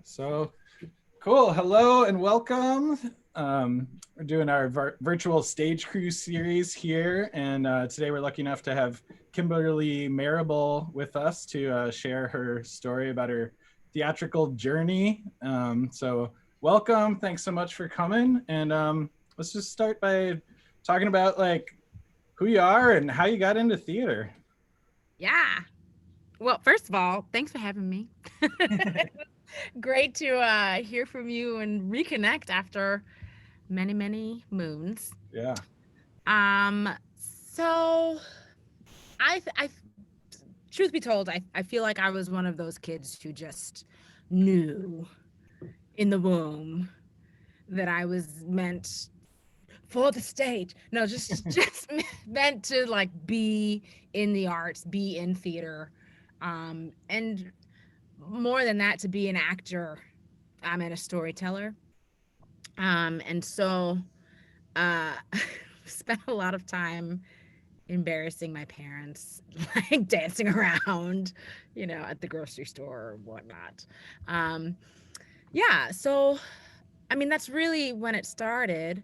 So cool. Hello and welcome. We're doing our virtual stage crew series here, and today we're lucky enough to have Kimberly Marable with us to share her story about her theatrical journey. So welcome. Thanks so much for coming. And let's just start by talking about like who you are and how you got into theater. Yeah. Well, first of all, thanks for having me. Great to hear from you and reconnect after many, many moons. Yeah. So truth be told, I feel like I was one of those kids who just knew in the womb that I was meant for the stage. No, just meant to like be in the arts, be in theater, and more than that, to be an actor. And a storyteller. And so spent a lot of time embarrassing my parents, like dancing around, at the grocery store or whatnot. Um, yeah, so I mean, that's really when it started.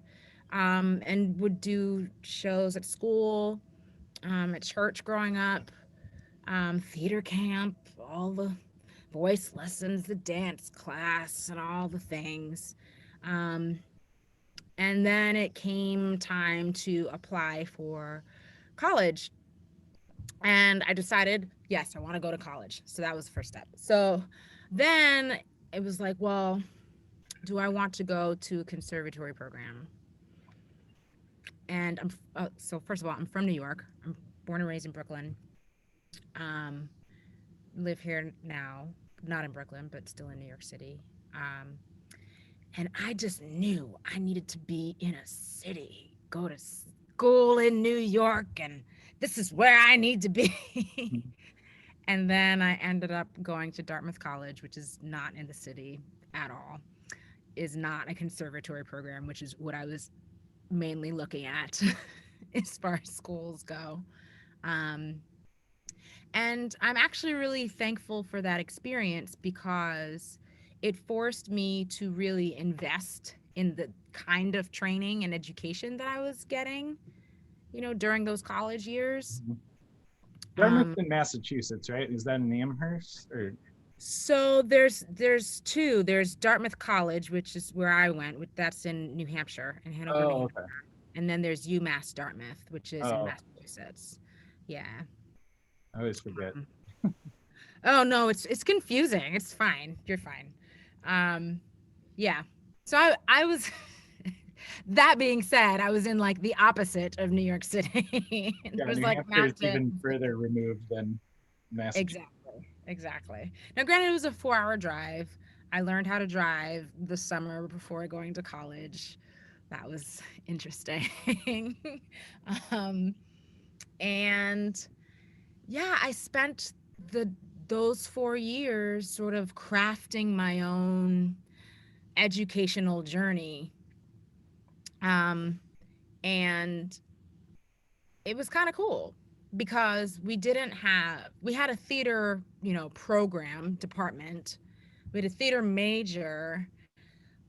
And would do shows at school, at church growing up, theater camp, all the voice lessons, the dance class, and all the things. Um, and then it came time to apply for college. And I decided, yes, I want to go to college. So that was the first step. So then it was like, well, do I want to go to a conservatory program? And so first of all, I'm from New York. I'm born and raised in Brooklyn. Um, Live here now, not in Brooklyn, but still in New York City. Um, and I just knew I needed to be in a city, go to school in New York, and this is where I need to be. And then I ended up going to Dartmouth College, which is not in the city at all, is not a conservatory program, which is what I was mainly looking at as far as schools go. Um, and I'm actually really thankful for that experience because it forced me to really invest in the kind of training and education that I was getting, during those college years. Dartmouth Um, in Massachusetts, right? Is that in Amherst or? so there's two. There's Dartmouth College, which is where I went. That's in New Hampshire, in Hanover, New Oh, Hampshire. okay. And then there's UMass Dartmouth, which is in Oh, Massachusetts. Yeah. I always forget. Um, oh no, it's confusing. It's fine. You're fine. Um, yeah. So I was that being said, I was in like the opposite of New York City. Yeah, There's New like Hampshire is mountains. even further removed than Massachusetts. Exactly. Exactly. Now granted it was a 4-hour drive. I learned how to drive the summer before going to college. That was interesting. um and yeah, I spent the those 4 years sort of crafting my own educational journey. Um, and it was kind of cool because we had a theater, program department. We had a theater major,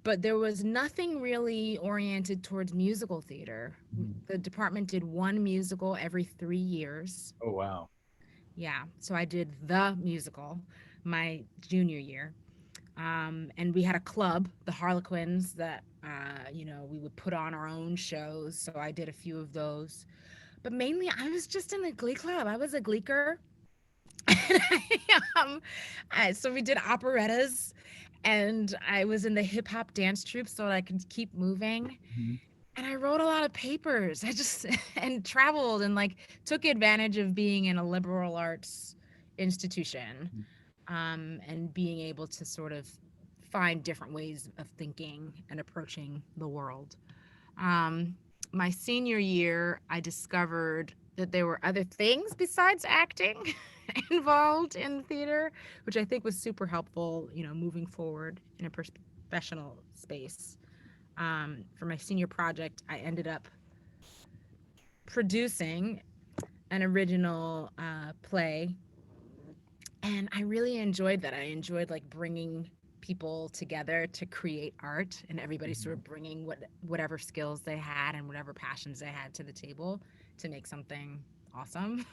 but there was nothing really oriented towards musical theater. Mhm. The department did one musical every 3 years. Oh, wow. Yeah, so I did the musical my junior year. And we had a club, the Harlequins, that we would put on our own shows. So I did a few of those, but mainly I was just in the Glee club. I was a Gleeker. So we did operettas, and I was in the hip hop dance troupe so I could keep moving. Mhm. And I wrote a lot of papers. I just and traveled and like took advantage of being in a liberal arts institution, and being able to sort of find different ways of thinking and approaching the world. Um, my senior year, I discovered that there were other things besides acting involved in theater, which I think was super helpful, moving forward in a professional space. For my senior project, I ended up producing an original play, and I really enjoyed that. I enjoyed like bringing people together to create art, and everybody sort of bringing whatever skills they had and whatever passions they had to the table to make something awesome.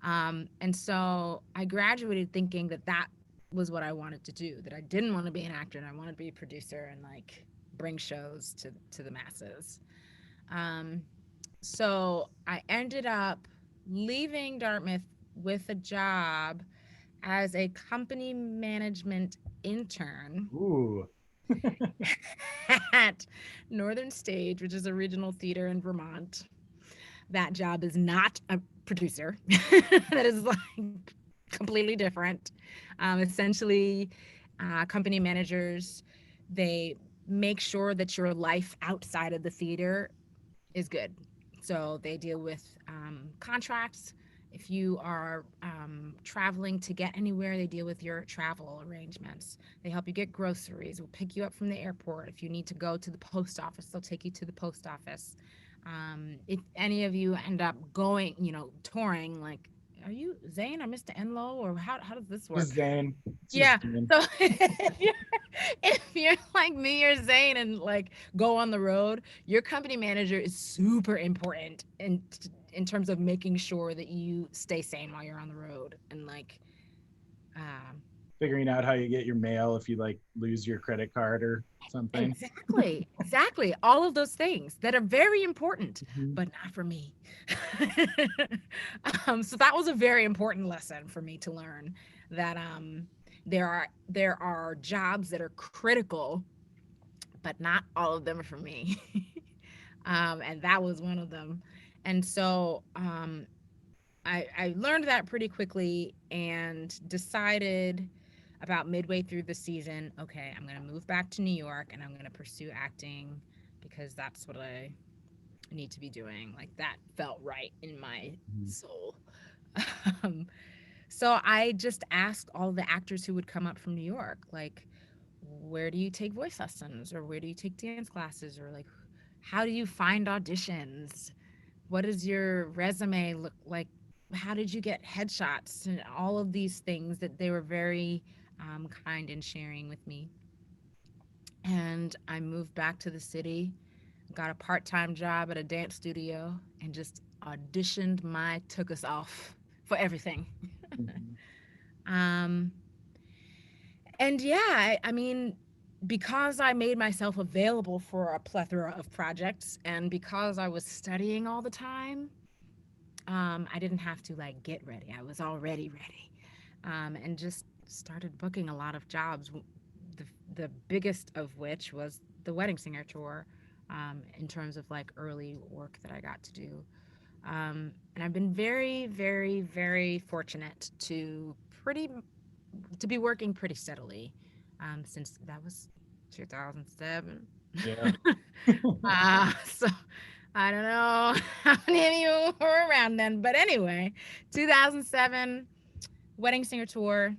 And so I graduated thinking that that was what I wanted to do, that I didn't want to be an actor and I wanted to be a producer and like bring shows to the masses. Um, so I ended up leaving Dartmouth with a job as a company management intern Ooh. at Northern Stage, which is a regional theater in Vermont. That job is not a producer. That is like completely different. Essentially, company managers, they make sure that your life outside of the theater is good. So they deal with contracts. If you are traveling to get anywhere, they deal with your travel arrangements. They help you get groceries. Will pick you up from the airport. If you need to go to the post office, they'll take you to the post office. If any of you end up going, touring, like, are you Zane or Mr. Enlow, or how does this work? Just Zane. It's Yeah. just Zane. So if you're like me or Zane and like go on the road, your company manager is super important in terms of making sure that you stay sane while you're on the road and like um Figuring out how you get your mail if you like lose your credit card or something. exactly all of those things that are very important, Mhm. but not for me. So that was a very important lesson for me to learn, that there are jobs that are critical, but not all of them are for me. And that was one of them. And so I learned that pretty quickly and decided about midway through the season, okay, I'm going to move back to New York and I'm going to pursue acting because that's what I need to be doing. Like that felt right in my Mhm. soul. um, so I just asked all the actors who would come up from New York, like, where do you take voice lessons, or where do you take dance classes, or like, how do you find auditions? What does your resume look like? How did you get headshots? And all of these things that they were very kind in sharing with me. And I moved back to the city, got a part-time job at a dance studio, and just auditioned my took us off for everything. Mhm. um, and yeah, I mean, because I made myself available for a plethora of projects, and because I was studying all the time, I didn't have to like get ready. I was already ready, and just started booking a lot of jobs. The, the biggest of which was the Wedding Singer tour, in terms of like early work that I got to do. And I've been very, very, very fortunate pretty to be working pretty steadily since that was 2007. Yeah. So I don't know how many of you were around then, but anyway, 2007 Wedding Singer tour,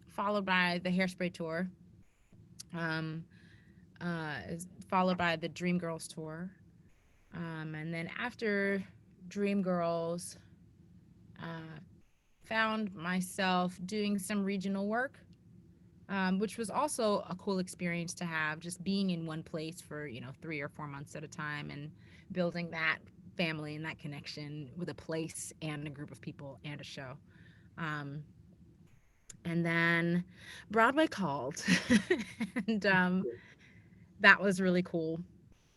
followed by the Hairspray tour, um, followed by the Dreamgirls tour, and then after Dreamgirls, uh, found myself doing some regional work, which was also a cool experience to have, just being in one place for 3 or 4 months at a time and building that family and that connection with a place and a group of people and a show. um, and then Broadway called, and that was really cool.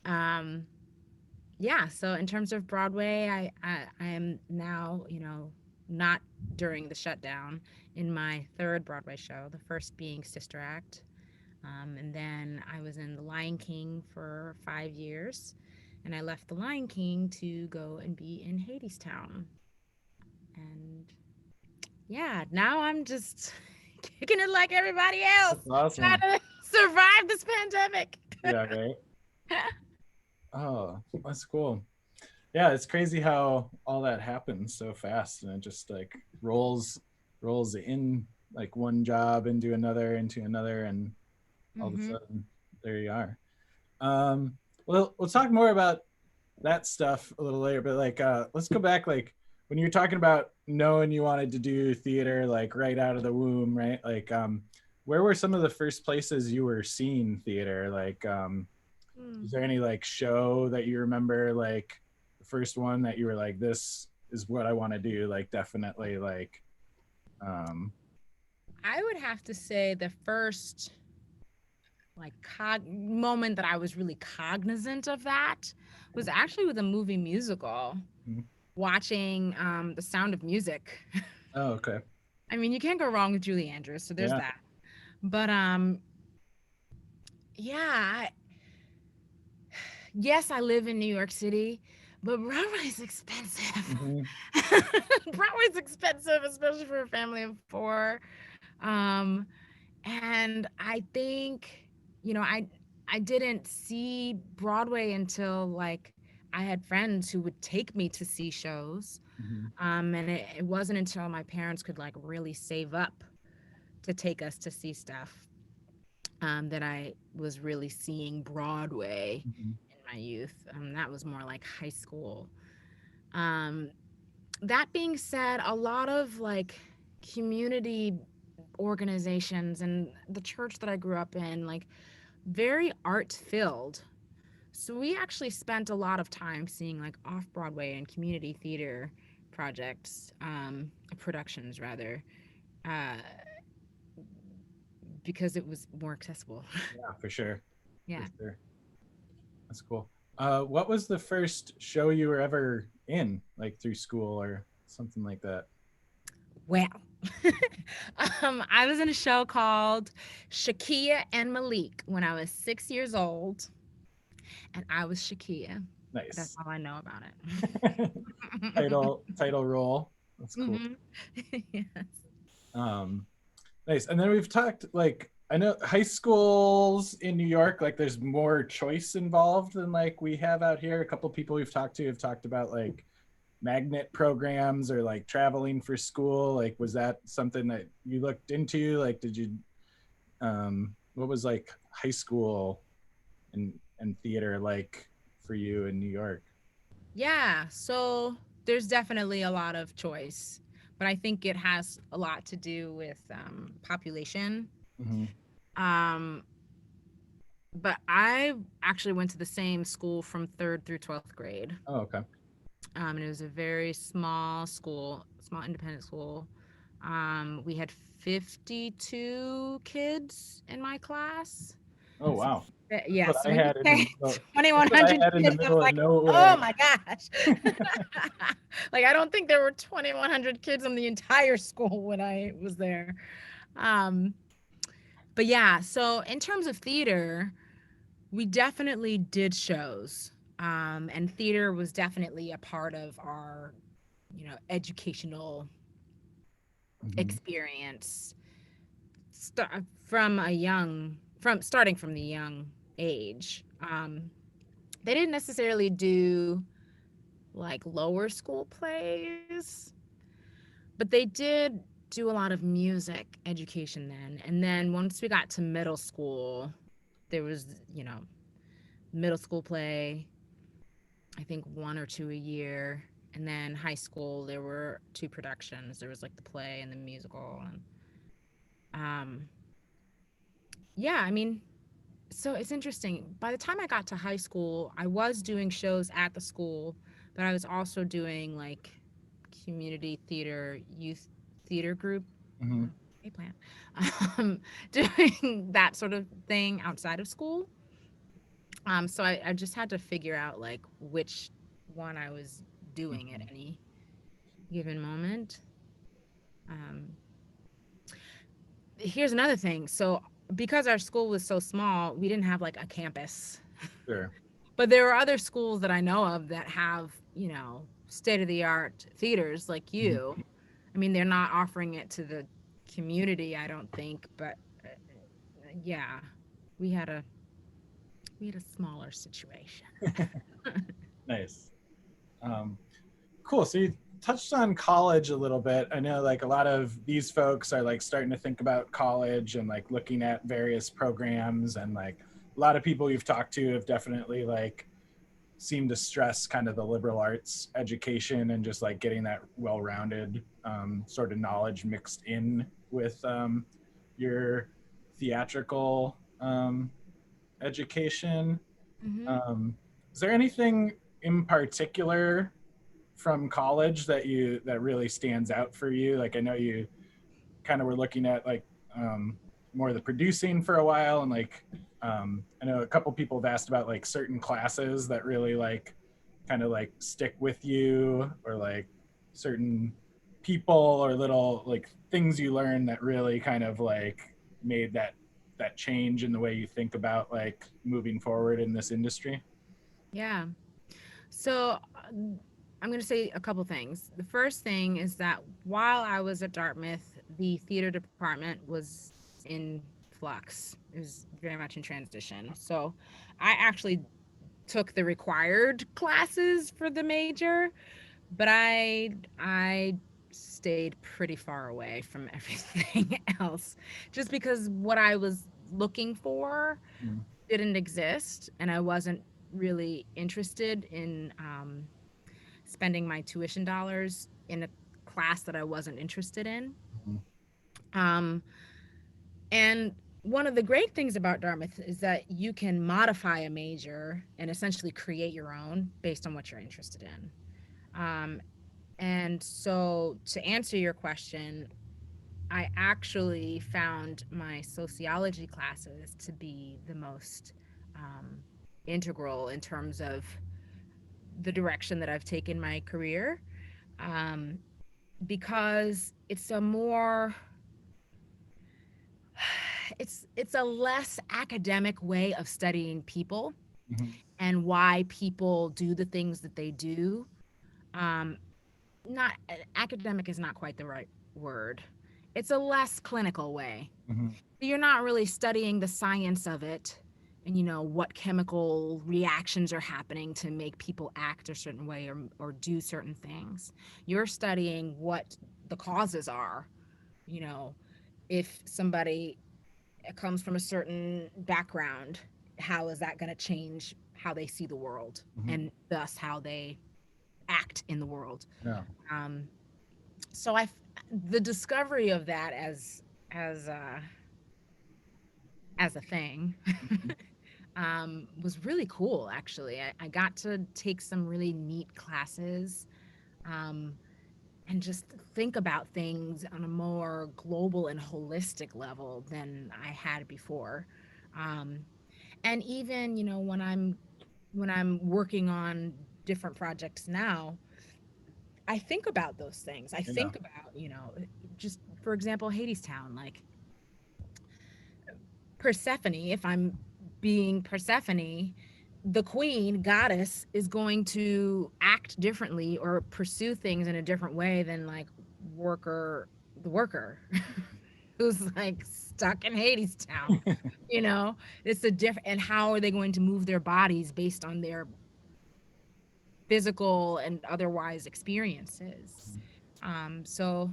um, yeah, so in terms of Broadway, I am now, not during the shutdown, in my third Broadway show, the first being Sister Act. And then I was in The Lion King for 5 years, and I left The Lion King to go and be in Hadestown. And yeah, now I'm just kicking it like everybody else, That's trying awesome. to survive this pandemic. Yeah, right. Oh, that's cool. Yeah, it's crazy how all that happens so fast and it just like rolls in like one job into another and all of a Hmm. sudden there you are. Well, we'll talk more about that stuff a little later, but like let's go back like when you're talking about knowing you wanted to do theater like right out of the womb, right? Like where were some of the first places you were seeing theater? Like, Hmm. is there any like show that you remember, like the first one that you were like, this is what I want to do? Like, definitely, like, um, I would have to say the first like moment that I was really cognizant of that was actually with a movie musical, mhm. watching The Sound of Music. Oh, okay. I mean, you can't go wrong with Julie Andrews, so there's Yeah. that. But yeah, yes, I live in New York City, but Broadway's expensive. Hmm. Broadway's expensive, especially for a family of four. Um, and I think, I didn't see Broadway until like I had friends who would take me to see shows. Hmm. And it wasn't until my parents could like really save up to take us to see stuff that I was really seeing Broadway Hmm. in my youth. That was more like high school. Um, that being said, a lot of like community organizations and the church that I grew up in, like very art filled. So we actually spent a lot of time seeing like off Broadway and community theater projects, productions rather, uh, because it was more accessible. Yeah, for sure. For Yeah. sure. That's cool. What was the first show you were ever in, like through school or something like that? Well, I was in a show called Shakia and Malik when I was 6 years old, and I was Shakia. That's Nice. all I know about it. Title role. That's cool. Hmm. Yes. Um, nice. And then we've talked like I know high schools in New York, like there's more choice involved than like we have out here. A couple people we've talked to have talked about like magnet programs or like traveling for school. Like, was that something that you looked into? Like, did you what was like high school and theater like for you in New York? Yeah. So there's definitely a lot of choice, but I think it has a lot to do with population. Mm-hmm. Um, but I actually went to the same school from third through 12th grade. Oh, okay. And it was a very small school, small independent school. We had 52 kids in my class. Oh, So, wow. That's yeah, what so I when you had in the say middle. That's what I 2,100 had in the kids, I was middle of like, oh nowhere. my gosh. Like, I don't think there were 2,100 kids in the entire school when I was there. Um, but yeah, so in terms of theater, we definitely did shows. And theater was definitely a part of our, educational Mm-hmm. experience from starting from the young age. They didn't necessarily do like lower school plays, but they did do a lot of music education then. And then once we got to middle school, there was, middle school play, I think one or two a year. And then high school, there were two productions. There was like the play and the musical. And yeah, I mean, so it's interesting. By the time I got to high school, I was doing shows at the school, but I was also doing like community theater, youth theater group. Mm-hmm. Hey, plant. Doing that sort of thing outside of school. So I just had to figure out like which one I was doing at Mm-hmm. any given moment. Um, Here's another thing. So because our school was so small, we didn't have like a campus. Sure. But there are other schools that I know of that have, state of the art theaters like Mm-hmm. you. I mean, they're not offering it to the community, I don't think, but yeah, we had a smaller situation. Nice. Um, cool. So you touched on college a little bit. I know like a lot of these folks are like starting to think about college and like looking at various programs, and like a lot of people you've talked to have definitely like seemed to stress kind of the liberal arts education and just like getting that well-rounded sort of knowledge mixed in with your theatrical education. Mm-hmm. Um, is there anything in particular from college that really stands out for you? Like I know you kind of were looking at like more of the producing for a while, and like I know a couple people have asked about like certain classes that really like kind of like stick with you, or like certain people or little like things you learn that really kind of like made that change in the way you think about like moving forward in this industry. Yeah. So I'm going to say a couple things. The first thing is that while I was at Dartmouth, the theater department was in flux. It was very much in transition. So I actually took the required classes for the major, but I stayed pretty far away from everything else just because what I was looking for Mm-hmm. didn't exist, and I wasn't really interested in spending my tuition dollars in a class that I wasn't interested in. Um, and one of the great things about Dartmouth is that you can modify a major and essentially create your own based on what you're interested in. Um, and so, to answer your question, I actually found my sociology classes to be the most um, integral in terms of the direction that I've taken my career, um, because it's a more it's a less academic way of studying people Mm-hmm. and why people do the things that they do. Um, not academic is not quite the right word. It's a less clinical way. Mm-hmm. You're not really studying the science of it and what chemical reactions are happening to make people act a certain way or do certain things. You're studying what the causes are. you know if somebody comes from a certain background, how is that going to change how they see the world Mm-hmm. and thus how they act in the world. Yeah. um so I the discovery of that as uh as a thing was really cool, actually. I got to take some really neat classes, um, and just think about things on a more global and holistic level than I had before. Um, and even, when I'm working on different projects now, I think about those things. I Yeah. think about, just for example, Hadestown, like Persephone, if I'm being Persephone, the queen goddess is going to act differently or pursue things in a different way than like the worker who's like stuck in Hades town. You know, it's a different, and how are they going to move their bodies based on their physical and otherwise experiences? So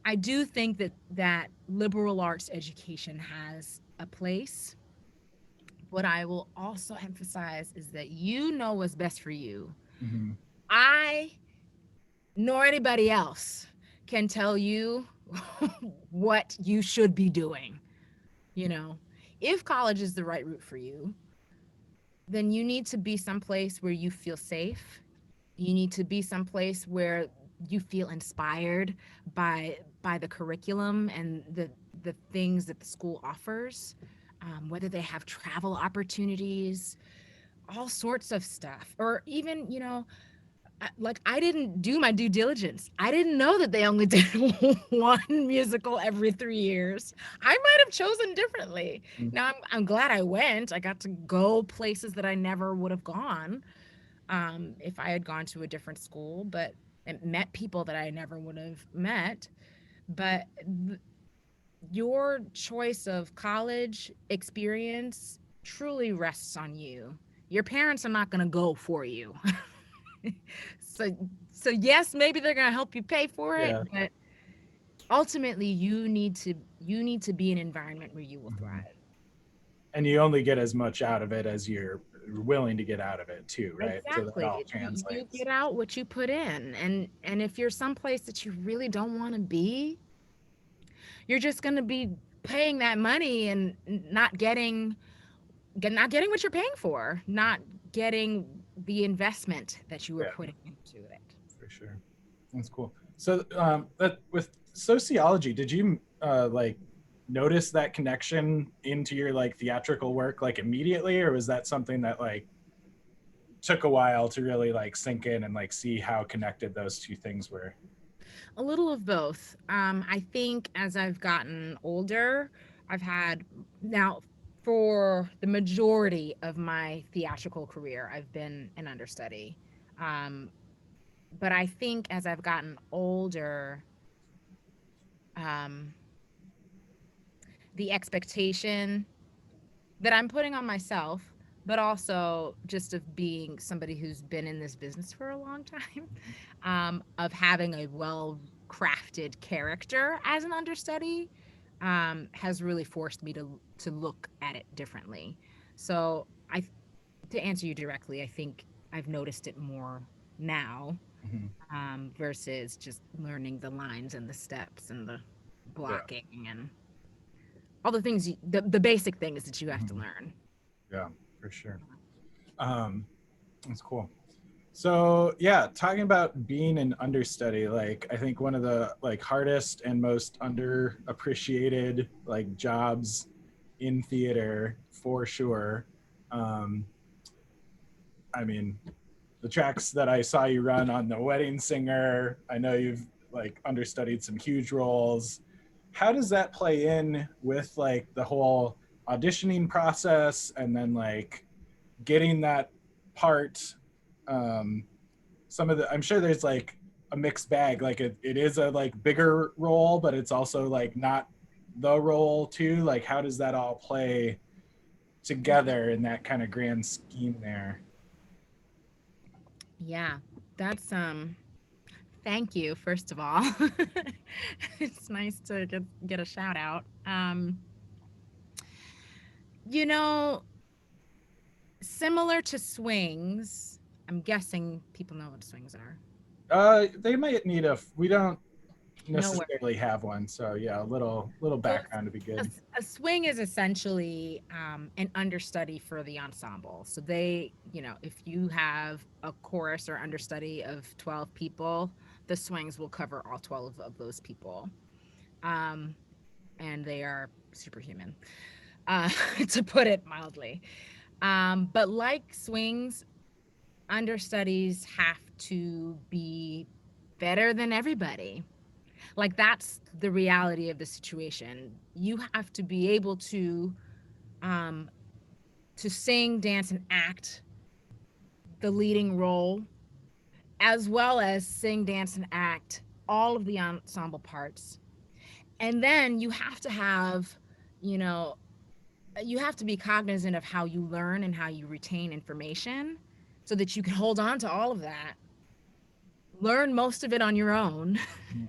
I do think that liberal arts education has a place. What I will also emphasize is that you know what's best for you. Mm-hmm. I nor anybody else can tell you what you should be doing. You know, if college is the right route for you, then you need to be someplace where you feel safe. You need to be someplace where you feel inspired by the curriculum and the things that the school offers, whether they have travel opportunities, all sorts of stuff, or even like I didn't do my due diligence. I didn't know that they only did one musical every 3 years. I might have chosen differently. Now I'm glad I went. I got to go places that I never would have gone, if I had gone to a different school, but and met people that I never would have met. But your choice of college experience truly rests on you. Your parents are not going to go for you. so so yes, maybe they're going to help you pay for it, Yeah. but ultimately you need to be in an environment where you will Mm-hmm. thrive. And you only get as much out of it as you're willing to get out of it too, right? So that all Exactly. You translates. get out what you put in, and if you're someplace that you really don't want to be, you're just going to be paying that money and not getting what you're paying for, not getting the investment that you were Yeah, putting into it. for sure. That's cool. So that with sociology, did you like notice that connection into your like theatrical work like immediately, or was that something that like took a while to really like sink in and like see how connected those two things were? A little of both. I think as I've gotten older, I've had now for the majority of my theatrical career, I've been an understudy. Um, but I think as I've gotten older, um, the expectation that I'm putting on myself, but also just of being somebody who's been in this business for a long time, of having a well crafted character as an understudy, has really forced me to look at it differently. So I, to answer you directly, I think I've noticed it more now, Mm-hmm. versus just learning the lines and the steps and the Yeah. blocking and all the things the basic things that you have to Mm-hmm. learn. Yeah, for sure. Um, that's cool. So yeah, talking about being an understudy, like I think one of the like hardest and most underappreciated like jobs in theater for sure. Um, I mean, the tracks that I saw you run on The Wedding Singer, I know you've like understudied some huge roles. How does that play in with like the whole auditioning process and then like getting that part? Um, some of the I'm sure there's like a mixed bag. Like it is a like bigger role, but it's also like not the role too. Like how does that all play together in that kind of grand scheme there? Yeah, that's thank you first of all. It's nice to get a shout out. You know, similar to swings, I'm guessing people know what swings are. They might need a. We don't No worries. necessarily have one, so yeah, a little So background would be a, good. a swing is essentially an understudy for the ensemble. So they, if you have a chorus or understudy of 12 people, the swings will cover all 12 of those people. Um, and they are superhuman, uh, to put it mildly. But like swings, understudies have to be better than everybody. Like that's the reality of the situation. You have to be able um, to sing, dance, and act the leading role, as well as sing, dance, and act all of the ensemble parts. And then you know, you have to be cognizant of how you learn and how you retain information so that you can hold on to all of that, learn most of it on your own, Mhm.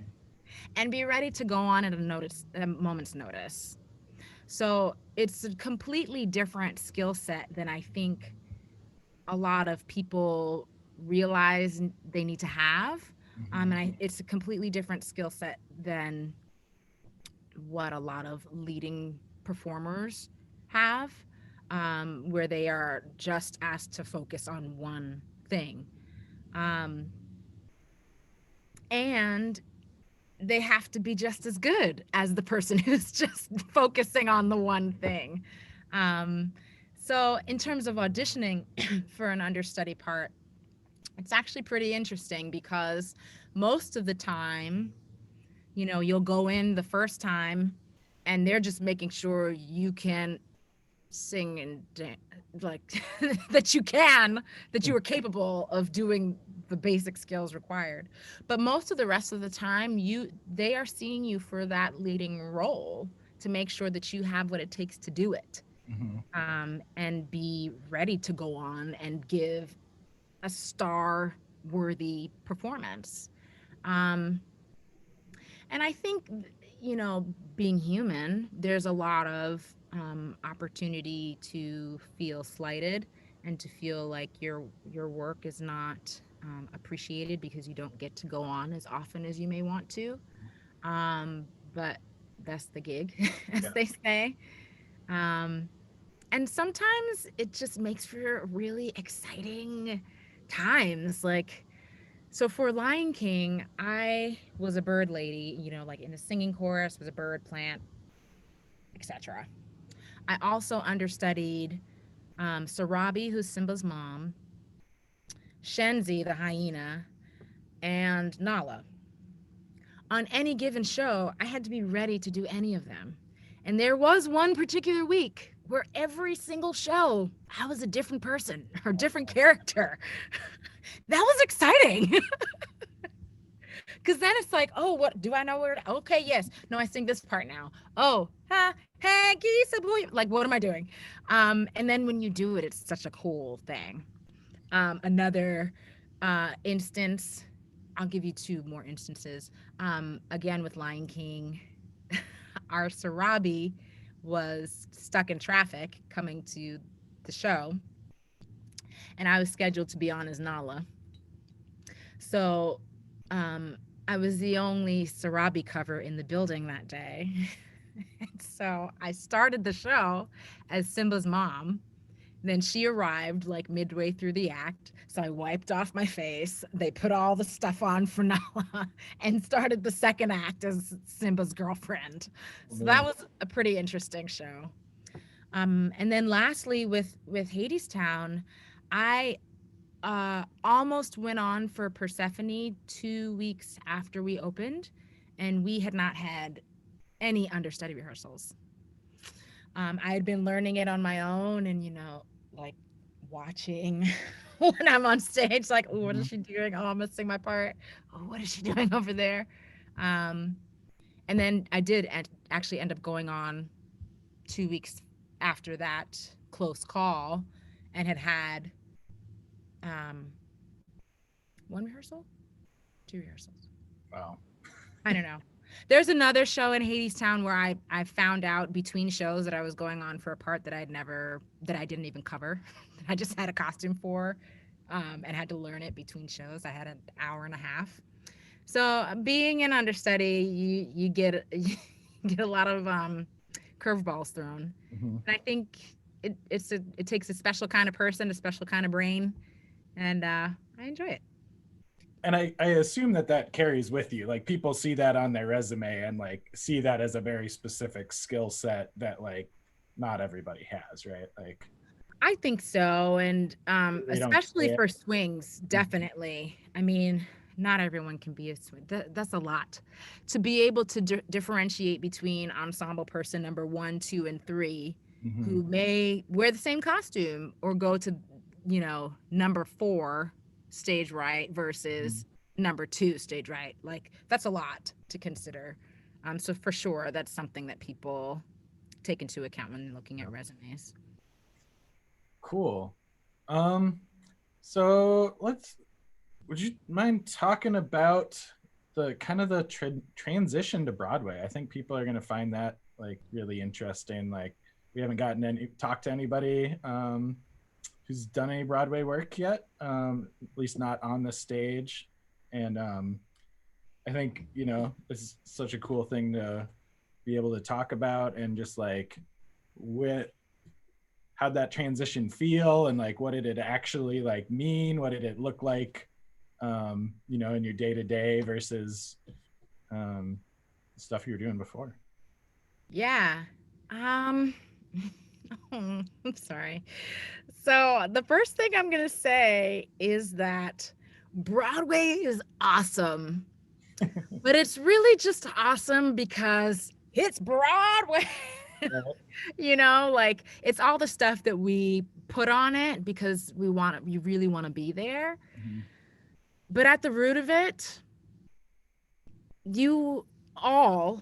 and be ready to go on at a moment's notice. So it's a completely different skill set than I think a lot of people realize they need to have. Mhm. It's a completely different skill set than what a lot of leading performers have, where they are just asked to focus on one thing. Um, and they have to be just as good as the person who's just focusing on the one thing. Um, so, in terms of auditioning for an understudy part, it's actually pretty interesting because most of the time, you'll go in the first time and they're just making sure you can sing and like that you are capable of doing the basic skills required. But most of the rest of the time, they are seeing you for that leading role to make sure that you have what it takes to do it, Mhm. and be ready to go on and give a star worthy performance. um, and I think, being human, there's a lot of opportunity to feel slighted and to feel like your work is not appreciated because you don't get to go on as often as you may want to. But that's the gig, as Yeah. they say. Um, and sometimes it just makes for really exciting times. Like, so for Lion King, I was a bird lady, like in the singing chorus, was a bird plant, etc. I also understudied Sarabi, who's Simba's mom, Shenzi, the hyena, and Nala. On any given show, I had to be ready to do any of them. And there was one particular week where every single show, I was a different person or different character. That was exciting. Because then it's like, oh, what do I know where? Okay, yes. No, I sing this part now. Oh, ha, hey, geese, boy. Like, what am I doing? And then when you do it, it's such a cool thing. Another instance, I'll give you two more instances. Again, with Lion King, our Sarabi was stuck in traffic coming to the show, and I was scheduled to be on as Nala. So um, I was the only Sarabi cover in the building that day. So I started the show as Simba's mom. Then she arrived like midway through the act. So I wiped off my face. They put all the stuff on for Nala and started the second act as Simba's girlfriend. Oh, So that man. was a pretty interesting show. And then lastly, with Hadestown, I almost went on for Persephone 2 weeks after we opened, and we had not had any understudy rehearsals. I had been learning it on my own, and like watching when I'm on stage, like, oh, what is Mhm. she doing? Oh, I'm missing my part. Oh, what is she doing over there? Um, and then I did actually end up going on 2 weeks after that close call, and had um, one rehearsal, two rehearsals. Wow. I don't know. There's another show in Hadestown where I found out between shows that I was going on for a part that I didn't even cover. I just had a costume for, and had to learn it between shows. I had an hour and a half. So being an understudy, you get you get a lot of curveballs thrown, Mhm. and I think it takes a special kind of person, a special kind of brain, and I enjoy it. And I assume that that carries with you. Like people see that on their resume and like see that as a very specific skill set that like not everybody has, right? Like I think so, and they don't especially say it. for swings, definitely. I mean, not everyone can be a swing. That's a lot to be able to differentiate between ensemble person number one, two, and three, Mhm. who may wear the same costume or go to, number four stage right Mhm. versus number two stage right. Like that's a lot to consider. So for sure, that's something that people take into account when looking at Yep. resumes. Cool. Um, so let's would you mind talking about the kind of the transition to Broadway? I think people are going to find that like really interesting. Like we haven't gotten any talked to anybody who's done any Broadway work yet, at least not on the stage. And I think it's such a cool thing to be able to talk about and just like what how'd that transition feel and like what did it actually like mean? What did it look like in your day to day versus um, stuff you were doing before. Yeah. Um, I'm sorry. So, the first thing I'm going to say is that Broadway is awesome, but it's really just awesome because it's Broadway. Right. Like it's all the stuff that we put on it because we really want to be there. Mm-hmm. But at the root of it, you all,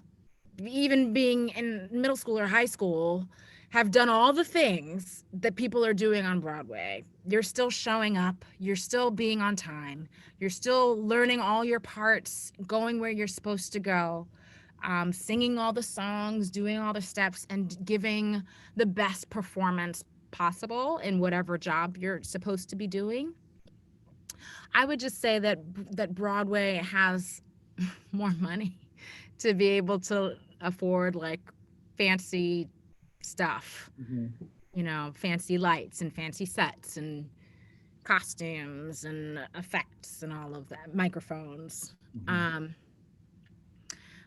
even being in middle school or high school, have done all the things that people are doing on Broadway. You're still showing up, you're still being on time, you're still learning all your parts, going where you're supposed to go, singing all the songs, doing all the steps, and giving the best performance possible in whatever job you're supposed to be doing. I would just say that Broadway has more money to be able to afford like fancy stuff, Mhm. you know, fancy lights and fancy sets and costumes and effects and all of that, microphones. Mhm. Um,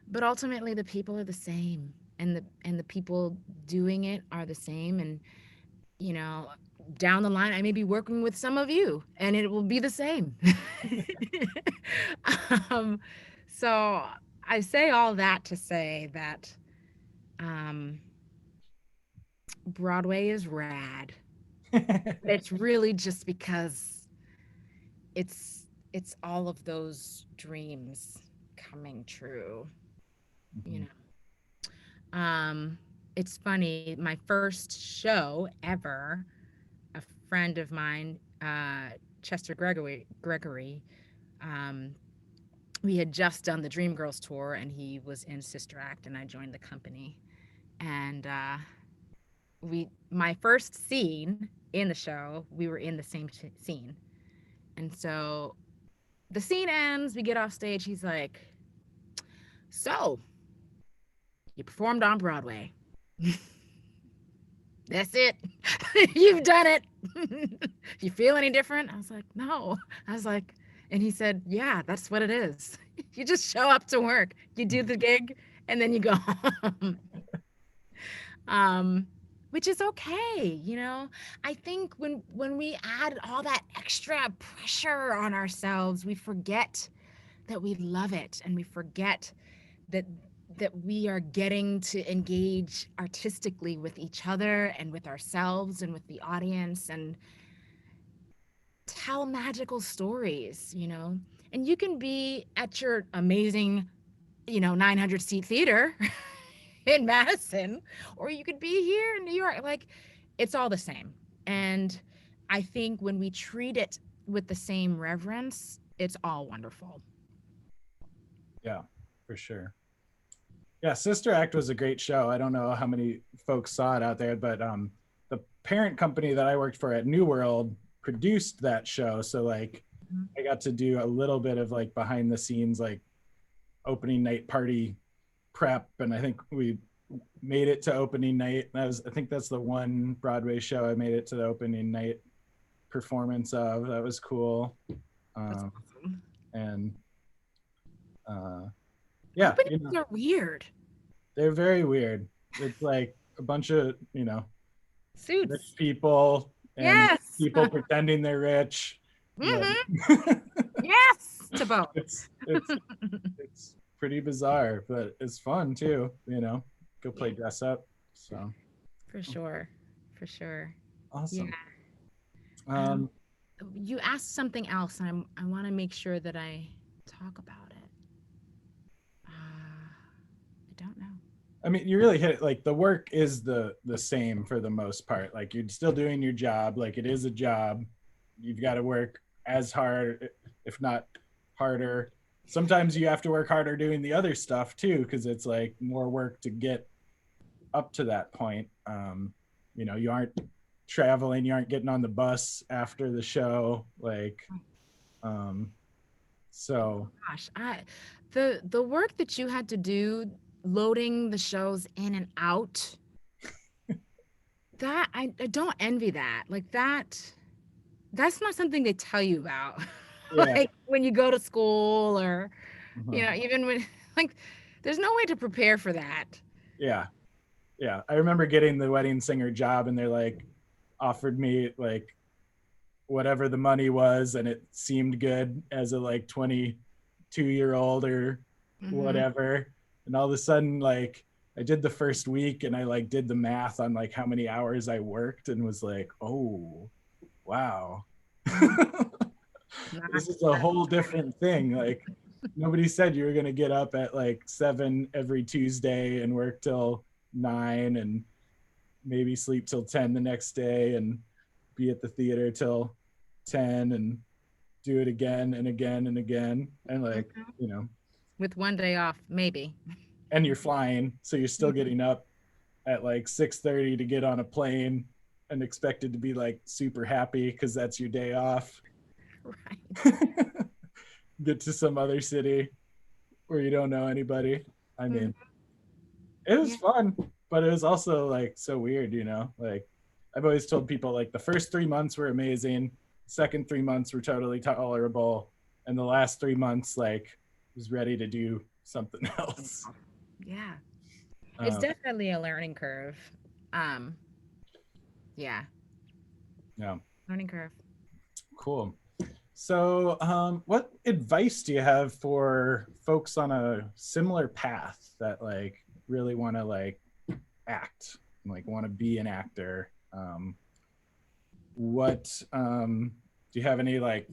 but ultimately, the people are the same, and the people doing it are the same. And you know, down the line, I may be working with some of you, and it will be the same. um, so I say all that to say that um, Broadway is rad. It's really just because it's all of those dreams coming true, you Mhm. know. It's funny, my first show ever, a friend of mine, Chester Gregory, um, we had just done the Dreamgirls tour, and he was in Sister Act, and I joined the company. And we my first scene in the show, we were in the same scene. And so the scene ends, we get off stage, he's like, "So, you performed on Broadway. That's it. You've done it. You feel any different?" I was like, "No." I was like, and he said, "Yeah, that's what it is. You just show up to work, you do the gig, and then you go home." um, which is okay, you know. I think when we add all that extra pressure on ourselves, we forget that we love it, and we forget that we are getting to engage artistically with each other and with ourselves and with the audience and tell magical stories, you know. And you can be at your amazing, you know, 900 seat theater in Madison, or you could be here in New York. Like, it's all the same. And I think when we treat it with the same reverence, it's all wonderful. Yeah, for sure. Yeah, Sister Act was a great show. I don't know how many folks saw it out there, but the parent company that I worked for at New World produced that show. So like Mhm. I got to do a little bit of like behind the scenes, like opening night party prep. And I think we made it to opening night. I think that's the one Broadway show I made it to the opening night performance of. That was cool. That's Um, awesome. and uh, yeah, you Openings know, are weird. they're very weird. It's like a bunch of, rich Suits. people and Yes. people pretending they're rich. Like Hmm. Yes to both. it's pretty bizarre, but it's fun too, Go Yeah, play dress up. So for sure. For sure. Yeah. awesome. Um, Um, you asked something else, and I want to make sure that I talk about it. I don't know. I mean, you really hit it. Like the work is the same for the most part. Like you're still doing your job. Like it is a job. You've got to work as hard, if not harder. Sometimes you have to work harder doing the other stuff too, because it's like more work to get up to that point. You aren't traveling. You aren't getting on the bus after the show. Like, um, so Gosh, the work that you had to do loading the shows in and out, that I don't envy that. Like that's not something they tell you about. yeah. Like when you go to school or you Uh-huh. know, even when like there's no way to prepare for that. Yeah. Yeah. I remember getting the wedding singer job, and they're like offered me like whatever the money was, and it seemed good as a like 22-year old or Hmm. whatever. And all of a sudden, like I did the first week, and I like did the math on like how many hours I worked, and was like, oh wow. Not This is a whole different thing. Like nobody said you were going to get up at like 7 every Tuesday and work till 9 and maybe sleep till 10 the next day and be at the theater till 10 and do it again and again and again. And like, you know, with one day off, maybe. and you're flying. So you're still getting up at like 6:30 to get on a plane and expected to be like super happy because that's your day off. Right. Get to some other city where you don't know anybody. I mean, Mhm. It was Yeah. fun, but it was also like so weird, you know? Like I've always told people like the first 3 months were amazing, second 3 months were totally tolerable, and the last 3 months like was ready to do something else. Yeah. It's Um, definitely a learning curve. Um, yeah, yeah, learning curve. cool. So, what advice do you have for folks on a similar path that like really want to like act, like want to be an actor? What do you have any like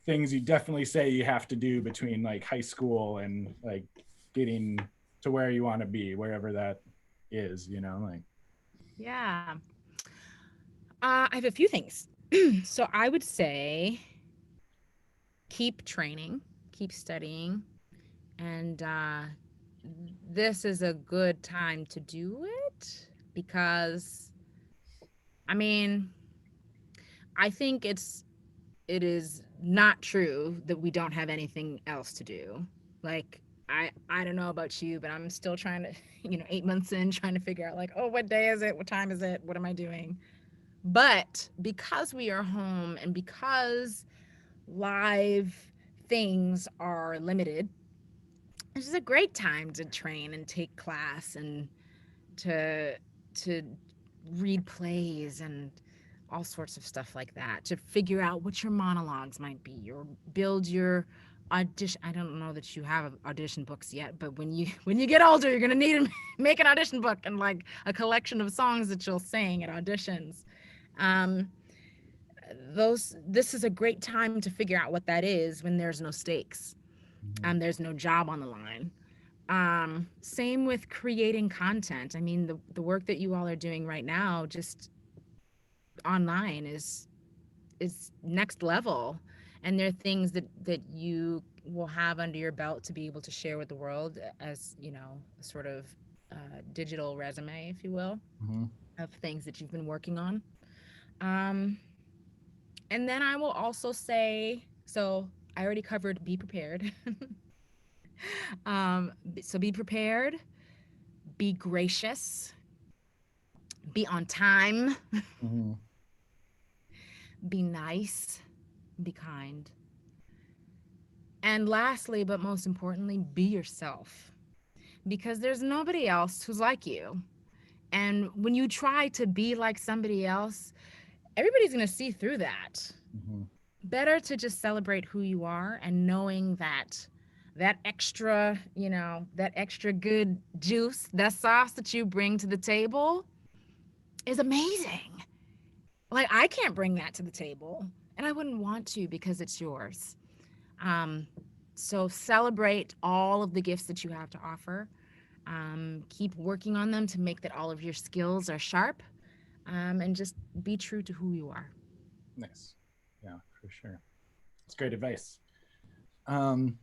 things you definitely say you have to do between like high school and like getting to where you want to be, wherever that is, you know, like Yeah. I have a few things. So I would say keep training, keep studying, and this is a good time to do it because I mean, I think it is not true that we don't have anything else to do. Like I don't know about you, but I'm still trying to, 8 months in trying to figure out like, oh, what day is it? What time is it? What am I doing? But because we are home and because live things are limited, this is a great time to train and take class and to to read plays and all sorts of stuff like that, to figure out what your monologues might be or build your audition. I don't know that you have audition books yet, but when you get older, you're gonna need to make an audition book and like a collection of songs that you'll sing at auditions. um those This is a great time to figure out what that is when there's no stakes. There's no job on the line. Same with creating content. I mean, the work that you all are doing right now just online is next level, and there are things that you will have under your belt to be able to share with the world as a sort of digital resume, if you will, mm-hmm. of things that you've been working on. um, and then I will also say, so I already covered be prepared. So be prepared, be gracious, be on time, Mm-hmm. be nice, be kind. And lastly, but most importantly, be yourself, because there's nobody else who's like you. And when you try to be like somebody else, everybody's going to see through that. Mm-hmm. Better to just celebrate who you are and knowing that that extra good juice, that sauce that you bring to the table is amazing. Like, I can't bring that to the table, and I wouldn't want to because it's yours. Um, so celebrate all of the gifts that you have to offer. Keep working on them to make that all of your skills are sharp, and just be true to who you are. Nice. Yeah, for sure. It's great advice. Um,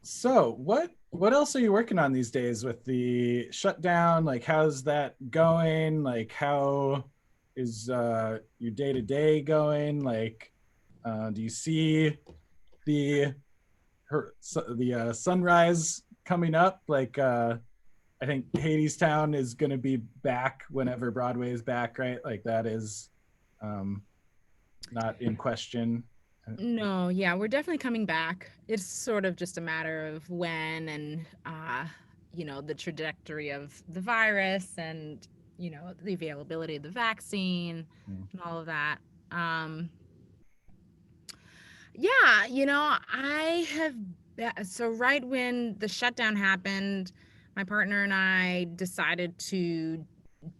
so what else are you working on these days with the shutdown? Like how's that going? Like how is your day to day going? Like do you see the the sunrise coming up? Like I think Hadestown is going to be back whenever Broadway is back, right? Like that is um, not in question. No, yeah, we're definitely coming back. It's sort of just a matter of when and the trajectory of the virus and the availability of the vaccine and all of that. Um, yeah, I have so right when the shutdown happened, my partner and I decided to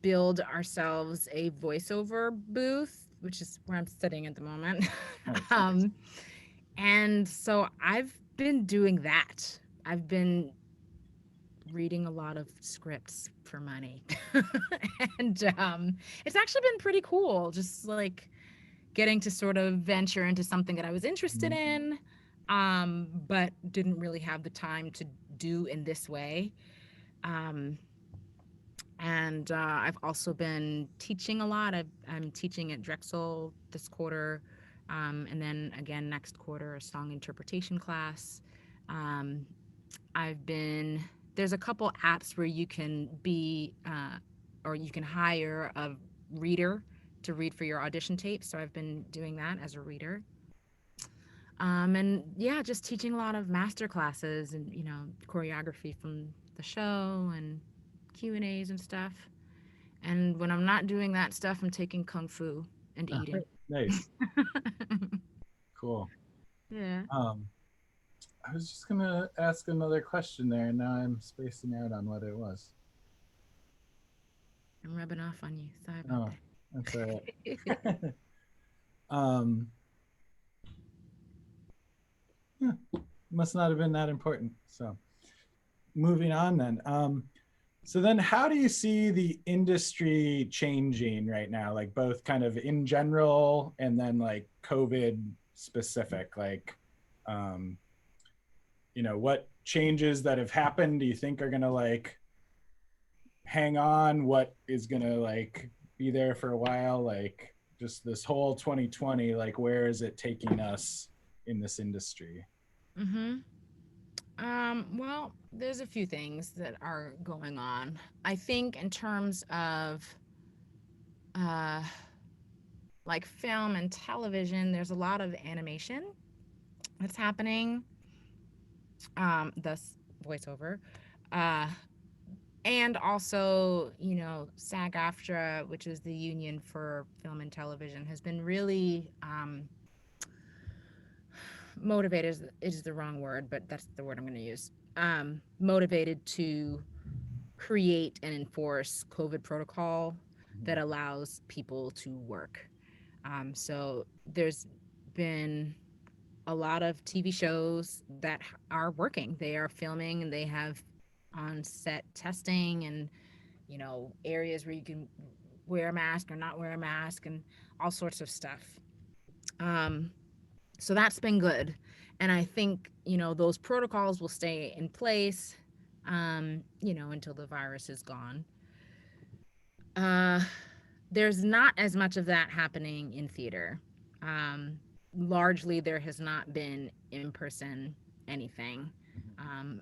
build ourselves a voiceover booth, which is where I'm sitting at the moment. Nice. um, and so I've been doing that. I've been reading a lot of scripts for money. And it's actually been pretty cool, just like getting to sort of venture into something that I was interested Mhm. in, but didn't really have the time to do in this way. Um, and I've also been teaching a lot. I'm teaching at Drexel this quarter, and then again next quarter, a song interpretation class. Um, I've been there's a couple apps where you can be or you can hire a reader to read for your audition tapes. So I've been doing that as a reader. And yeah, just teaching a lot of master classes and choreography from the show and Q&As and stuff. And when I'm not doing that stuff, I'm taking kung fu and eating. Nice. Cool. Yeah. I was just gonna ask another question there, and now I'm spacing out on what it was. I'm rubbing off on you. Sorry about Oh, that's all that. right. um, yeah, must not have been that important. So, moving on then. So then, how do you see the industry changing right now? Like both kind of in general, and then like COVID specific. Like, um, what changes that have happened do you think are gonna like hang on? What is gonna like be there for a while? Like just this whole 2020, like where is it taking us in this industry? Mm-hmm. Well, there's a few things that are going on. I think in terms of uh, like film and television, there's a lot of animation that's happening. Thus voiceover. Uh, and also, SAG-AFTRA, which is the union for film and television, has been really motivated is the wrong word, but that's the word I'm going to use. Motivated to create and enforce COVID protocol that allows people to work. So there's been a lot of TV shows that are working. They are filming and they have on set testing and areas where you can wear a mask or not wear a mask and all sorts of stuff. Um, so that's been good, and I think those protocols will stay in place, until the virus is gone. Uh, there's not as much of that happening in theater. Um, Largely, there has not been in person anything,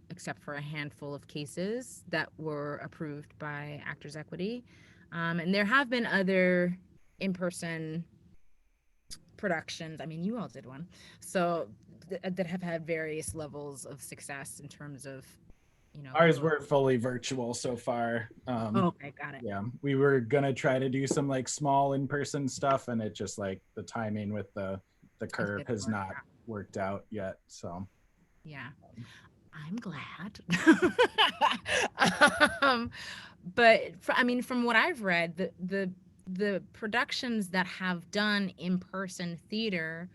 except for a handful of cases that were approved by Actors Equity. And there have been other in person productions. I mean, you all did one. So, that have had various levels of success in terms of, Ours COVID. were fully virtual so far. Oh, okay, got it. Yeah, we were gonna try to do some like small in-person stuff, and it just like the timing with the It curve didn't has work not out. worked out yet. So Yeah. I'm glad. um, but I mean, from what I've read, the productions that have done in-person theater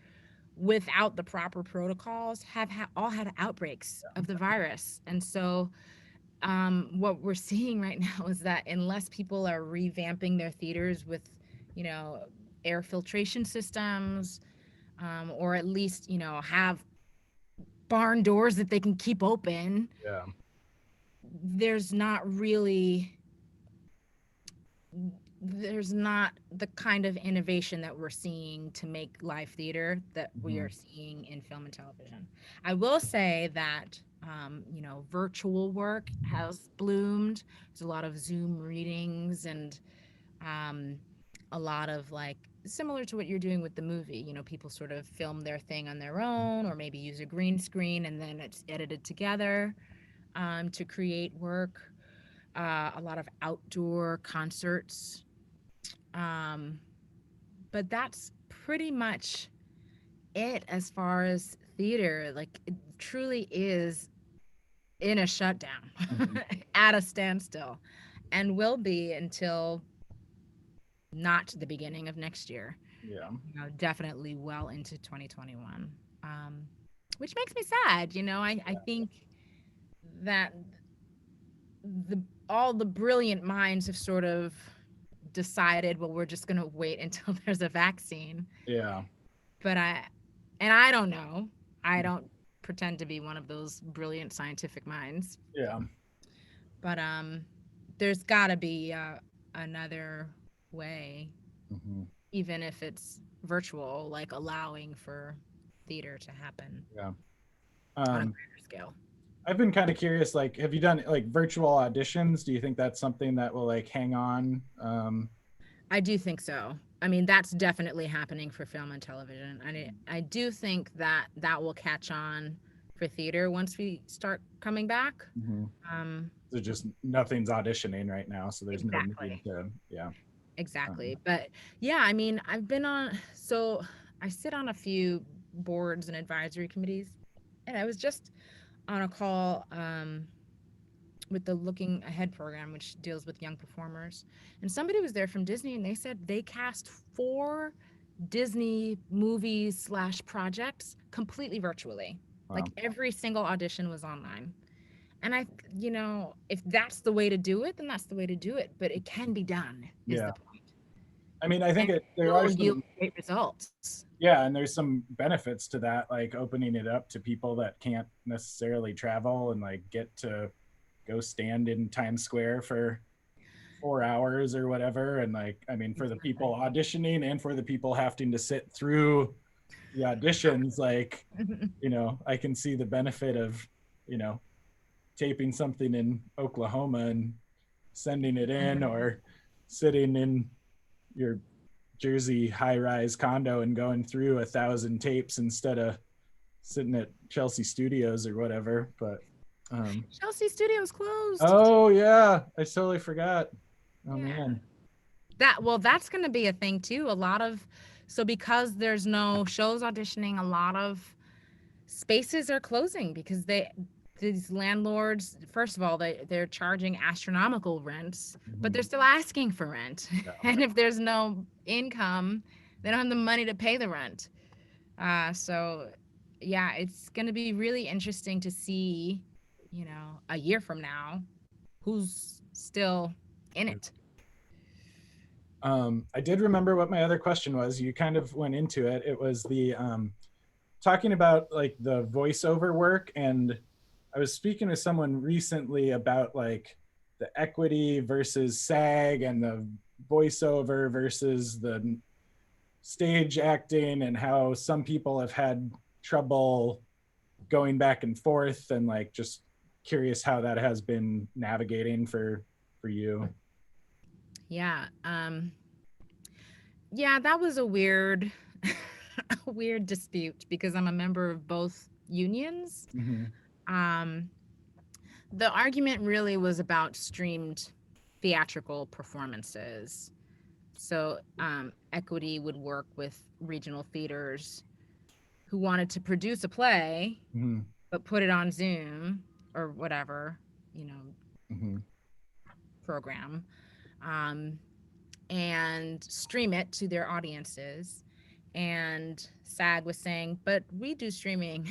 without the proper protocols have all had outbreaks of the virus, and so what we're seeing right now is that unless people are revamping their theaters with, you know, air filtration systems, or at least have barn doors that they can keep open, yeah. there's not really there's not the kind of innovation that we're seeing to make live theater that we Mm-hmm. are seeing in film and television. I will say that virtual work has bloomed. There's a lot of Zoom readings and um, a lot of like similar to what you're doing with the movie. People sort of film their thing on their own or maybe use a green screen and then it's edited together to create work. A lot of outdoor concerts, um, but that's pretty much it as far as theater. Like, it truly is in a shutdown, Mm-hmm. at a standstill, and will be until not the beginning of next year. Yeah. Definitely well into 2021, um, which makes me sad. I think that the all the brilliant minds have sort of decided, well, we're just going to wait until there's a vaccine. Yeah. But I don't know. I don't pretend to be one of those brilliant scientific minds. Yeah. But there's got to be another way, Mm-hmm. even if it's virtual, like allowing for theater to happen Yeah. on a Um, greater scale. I've been kind of curious, like, have you done like virtual auditions? Do you think that's something that will like hang on? I do think so. I mean, that's definitely happening for film and television. I do think that that will catch on for theater once we start coming back. Mhm. Um, So just nothing's auditioning right now, so there's no need exactly. to, yeah. Exactly. Um, But yeah, I mean, so I sit on a few boards and advisory committees, and I was just on a call with the Looking Ahead program, which deals with young performers. And somebody was there from Disney, and they said they cast 4 Disney movies slash projects completely virtually. Like wow. every single audition was online. And if that's the way to do it, then that's the way to do it. But it can be done, is Yeah. the point. I mean, I And think it there are will yield some, great results. yeah, and there's some benefits to that, like opening it up to people that can't necessarily travel and like get to go stand in Times Square for 4 hours or whatever. And like, I mean, for the people Exactly. auditioning and for the people having to sit through the auditions, like, I can see the benefit of, you know, taping something in Oklahoma and sending it in, or sitting in your Jersey high-rise condo and going through 1,000 tapes instead of sitting at Chelsea Studios or whatever. But Chelsea Studios closed. oh yeah, I totally forgot. Oh Yeah. man. That's going to be a thing too. So because there's no shows auditioning, a lot of spaces are closing because these landlords, first of all, they're charging astronomical rents, but Mhm. they're still asking for rent. Yeah. And if there's no income, they don't have the money to pay the rent. So yeah, it's going to be really interesting to see, a year from now, who's still in it. I did remember what my other question was. You kind of went into it. It was the talking about like the voiceover work. And I was speaking with someone recently about like the equity versus SAG and the voiceover versus the stage acting, and how some people have had trouble going back and forth, and like just curious how that has been navigating for you. Yeah. Yeah, that was a weird a weird dispute because I'm a member of both unions. Mm-hmm. Um, the argument really was about streamed theatrical performances. So, Equity would work with regional theaters who wanted to produce a play, Mm-hmm. but put it on Zoom or whatever, you know, Mm-hmm. program, um, and stream it to their audiences. And SAG was saying, but we do streaming.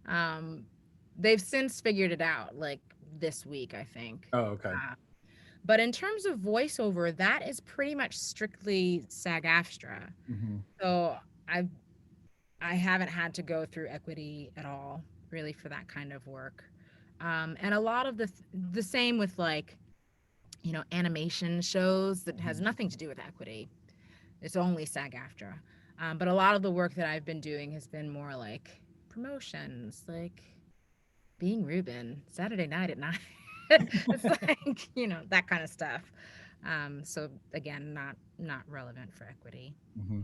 um, they've since figured it out, like this week, I think. Oh, okay. But in terms of voiceover, that is pretty much strictly SAG-AFTRA. Mm-hmm. So I've I haven't had to go through Equity at all, really, for that kind of work. And a lot of the same with like animation shows that has nothing to do with Equity. It's only SAG-AFTRA. But a lot of the work that I've been doing has been more like promotions, like being Ruben Saturday night at 9. It's like that kind of stuff. So again, not relevant for Equity. Mm-hmm.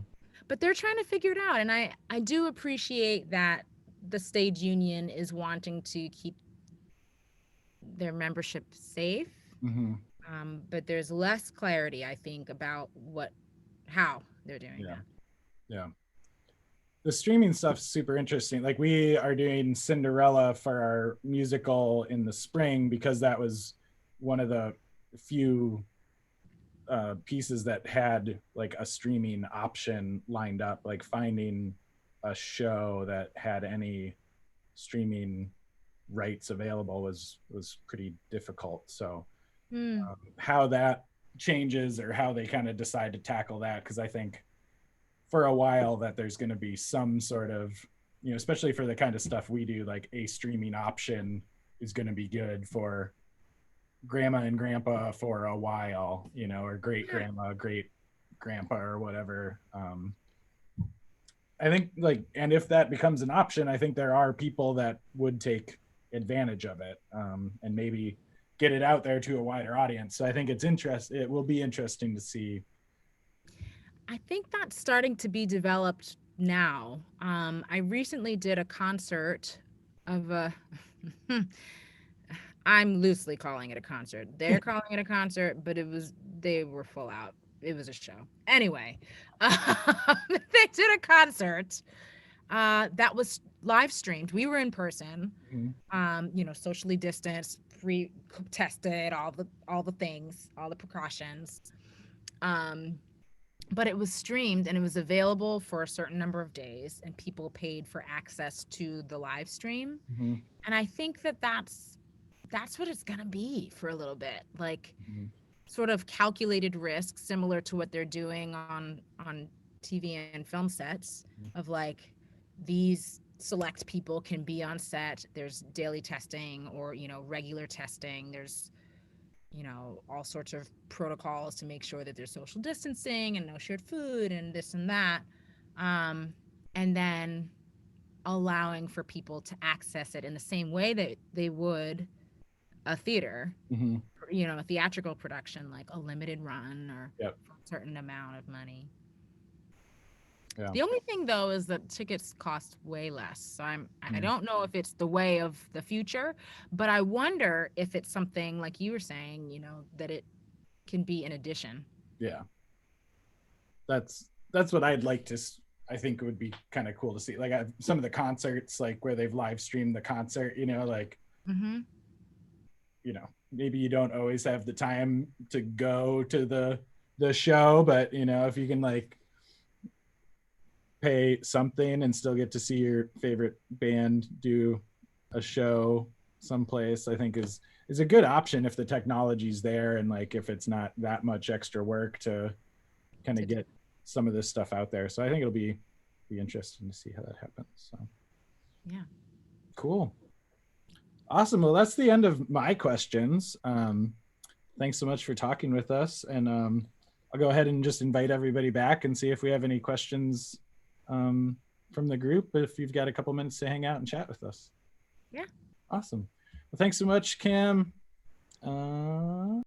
But they're trying to figure it out, and I do appreciate that the stage union is wanting to keep their membership safe. Mm-hmm. But there's less clarity, I think, about how they're doing Yeah. that. Yeah. The streaming stuff's super interesting. Like we are doing Cinderella for our musical in the spring because that was one of the few pieces that had like a streaming option lined up. Like finding a show that had any streaming rights available was pretty difficult. So Hmm. how that changes, or how they kind of decide to tackle that, because I think for a while that there's going to be some sort of, especially for the kind of stuff we do, like a streaming option is going to be good for grandma and grandpa for a while, or great Yeah. grandma, great grandpa, or whatever. I think like, and if that becomes an option, I think there are people that would take advantage of it, and maybe get it out there to a wider audience. So I think it will be interesting to see. I think that's starting to be developed now. I recently did a concert of a. I'm loosely calling it a concert. They're calling it a concert, but they were full out. It was a show. Anyway, they did a concert that was live streamed. We were in person, Mhm. Socially distanced, free tested, all the things, all the precautions. Um, but it was streamed and it was available for a certain number of days, and people paid for access to the live stream. Mhm. And I think that that's what it's gonna be for a little bit, like Mhm. sort of calculated risk, similar to what they're doing on TV and film sets, of like these select people can be on set. There's daily testing or regular testing. There's all sorts of protocols to make sure that there's social distancing and no shared food and this and that. And then allowing for people to access it in the same way that they would a theater, Mhm. a theatrical production, like a limited run or Yep. a certain amount of money. Yeah. The only thing though is that tickets cost way less. So I Mm. don't know if it's the way of the future, but I wonder if it's something like you were saying, that it can be an addition. Yeah. That's what I'd like to. I think it would be kind of cool to see, like some of the concerts, like where they've live streamed the concert. Like Mm-hmm. Maybe you don't always have the time to go to the show, but if you can like pay something and still get to see your favorite band do a show someplace, I think is a good option if the technology's there, and like if it's not that much extra work to kind of get some of this stuff out there. So I think it'll be interesting to see how that happens. So Yeah. cool. Awesome. Well, that's the end of my questions. Thanks so much for talking with us. And I'll go ahead and just invite everybody back and see if we have any questions from the group, if you've got a couple minutes to hang out and chat with us. Yeah. Awesome. Well, thanks so much, Kim.